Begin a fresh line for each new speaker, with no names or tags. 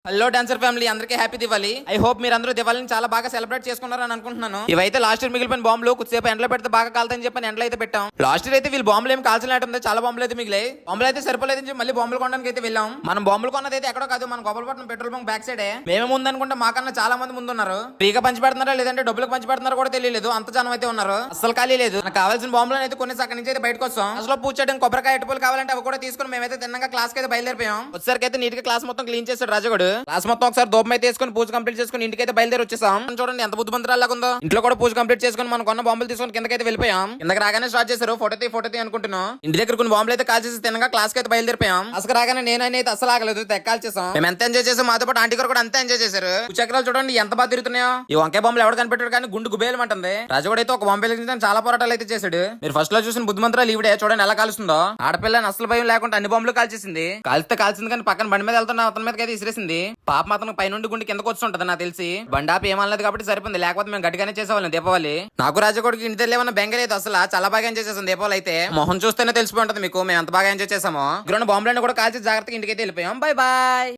Hello dancer family అందరికీ happy Diwali. I hope మీరు అందరూ దివాళిని చాలా బాగా సెలబ్రేట్ చేసుకున్నారని అనుకుంటున్నాను. ఇవైతే లాస్ట్ ఇయర్ మిగిలిపోయిన బాంబులు కొద్దిసేపు ఎండలో పెడితే బాగా కాలుతాయని చెప్పి ఎండలో అయితే పెట్టాం. లాస్ట్ ఇయర్ అయితే వీళ్ళు బాంబులు ఏం కాల్చలేటుంది, చాలా బాంబులు అయితే మిగిలాయి. బాంబులు అయితే సరిపోలేదని చెప్పి మళ్ళీ బాంబులు కొనడానికి అయితే వెళ్ళాం. మనం బాంబులు కొన్నది అయితే ఎక్కడో కాదు, మన గోపాలపట్నం పెట్రోల్ బంక్ బ్యాక్ సైడే. మేమే ముందు అనుకుంటే మాకన్నా చాలా మంది ముందు ఉన్నారు. ఫ్రీగా పంచి పెడుతున్నారా లేదంటే డబ్బులకు పంచి పెడుతున్నారో కూడా తెలియలేదు, అంత జనం అయితే ఉన్నారు. అసలు ఖాళీ లేదు. నాకు కావాల్సిన బాంబులను అయితే కొన్ని అక్కడి నుంచి అయితే బయటకు వస్తాం. అసలు పూజ చేయడం కొబ్బరికాయ ఎట్టుపులు కావాలంటే అవి కూడా తీసుకుని మేమైతే తిన్నాక క్లాస్ అయితే బయలుదేరిపోయాం. వచ్చేసరికి అయితే నీట్ గా క్లాస్ మొత్తం క్లీన్ చేశాడు రాజగడు. క్లాస్ మొత్తం ఒకసారి దూపం అయితే వేసుకుని పూజ కంప్లీట్ చేసుకుని ఇంటికైతే బయలుదేరి వచ్చేసాం. చూడండి ఎంత బుద్ధిమంతరాలాగా ఉందో. ఇంట్లో కూడా పూజ కంప్లీట్ చేసుకుని మనం కొన్న బాంబులు తీసుకుని కిందకైతే వెళ్ళిపోయాం. కిందకి రాగానే స్టార్ట్ చేశారు ఫోటో అనుకుంటున్నాం. ఇంటి దగ్గర కొన్ని బాంబులు అయితే కాల్ చేసి తినగా క్లాస్ కి అయితే బయలుదేరిపోయాం. అసలు రాగానే నేనైతే అసలు ఆగలేదు, తెక్కాల్ చేసాం. మేము ఎంత ఎంజాయ్ చేసాం, మాతో పాటు ఆంటీ గారు కూడా అంత ఎంజాయ్ చేశారు. చక్రాలు చూడండి ఎంత బాగా తిరుగుతున్నాయో. ఈ వంకాయ బాంబులు ఎవరు కనిపెట్టాడు కానీ గుండు గుబేలు అంటుంది. రాజుగూడ అయితే ఒక బాంబు వెలిగించడానికి చాలా పోరాటాలు అయితే చేశాడు. మీరు ఫస్ట్ లో చూసిన బుద్ధిమంతరాలు ఈవిడే చూడండి ఎలా కాలుస్తుందో. ఆడపిల్లని అసలు భయం లేకుండా అన్ని బాంబులు కాల్చేసింది. కాల్చింది కానీ పక్కన బండి మీద వెళ్తున్న అతని మీద అయితే ఇసిరేసింది. పాప మాత్రం పైనుండి గుండి కిందకు వస్తుంటది నాకు తెలిసి. బండాపి ఏమనలేదు కాబట్టి సరిపోయింది, లేకపోతే మేము గట్టిగానే చేసేవాళ్ళం దీపావళి. నాకు రాజకోడికి ఇంటి దగ్గర ఏమన్నా బెంగలేదు, అసలు చాలా బాగా ఎంజాయ్ చేసాం దీపావళి అయితే. మొహం చూస్తేనే తెలిసిపోయి ఉంటది మీకు మేము ఎంత బాగా ఎంజాయ్ చేసామో. గ్రౌండ్ బాంబులను కూడా కాల్చి జాగ్రత్తగా ఇంటికైతే వెళ్ళిపోయాం. Bye bye.